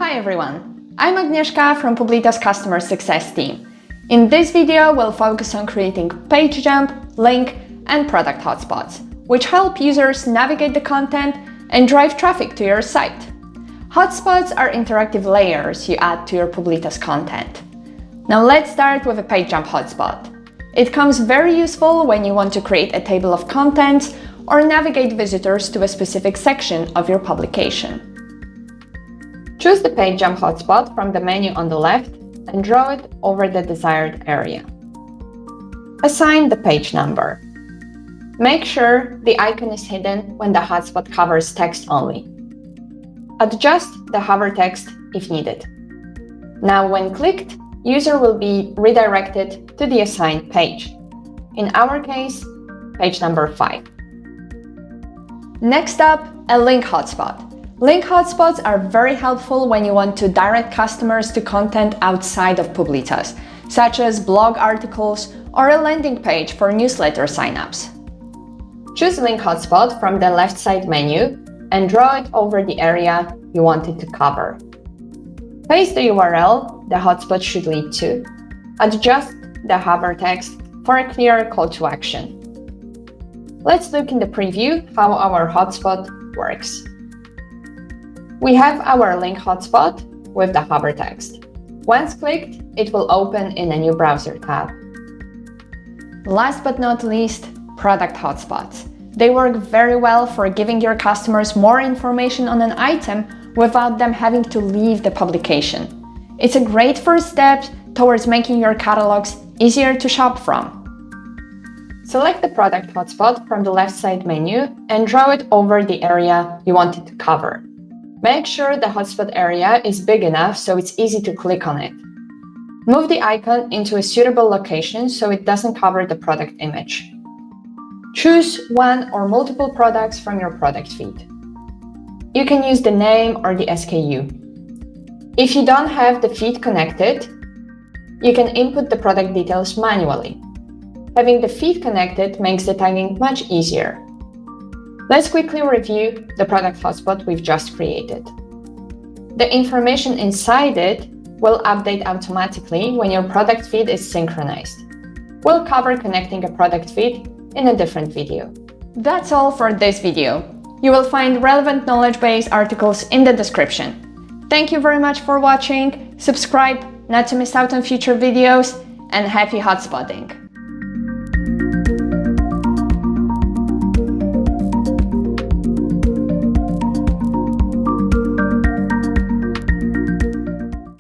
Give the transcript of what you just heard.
Hi everyone, I'm Agnieszka from Publitas Customer Success team. In this video, we'll focus on creating page jump, link, and product hotspots, which help users navigate the content and drive traffic to your site. Hotspots are interactive layers you add to your Publitas content. Now let's start with a page jump hotspot. It comes very useful when you want to create a table of contents or navigate visitors to a specific section of your publication. Choose the page jump hotspot from the menu on the left and draw it over the desired area. Assign the page number. Make sure the icon is hidden when the hotspot covers text only. Adjust the hover text if needed. Now, when clicked, user will be redirected to the assigned page. In our case, page number 5. Next up, a link hotspot. Link hotspots are very helpful when you want to direct customers to content outside of Publitas, such as blog articles or a landing page for newsletter signups. Choose link hotspot from the left side menu and draw it over the area you want it to cover. Paste the URL the hotspot should lead to. Adjust the hover text for a clear call to action. Let's look in the preview how our hotspot works. We have our link hotspot with the hover text. Once clicked, it will open in a new browser tab. Last but not least, product hotspots. They work very well for giving your customers more information on an item without them having to leave the publication. It's a great first step towards making your catalogs easier to shop from. Select the product hotspot from the left side menu and draw it over the area you want it to cover. Make sure the hotspot area is big enough so it's easy to click on it. Move the icon into a suitable location so it doesn't cover the product image. Choose one or multiple products from your product feed. You can use the name or the SKU. If you don't have the feed connected, you can input the product details manually. Having the feed connected makes the tagging much easier. Let's quickly review the product hotspot we've just created. The information inside it will update automatically when your product feed is synchronized. We'll cover connecting a product feed in a different video. That's all for this video. You will find relevant knowledge base articles in the description. Thank you very much for watching, subscribe not to miss out on future videos, and happy hotspotting!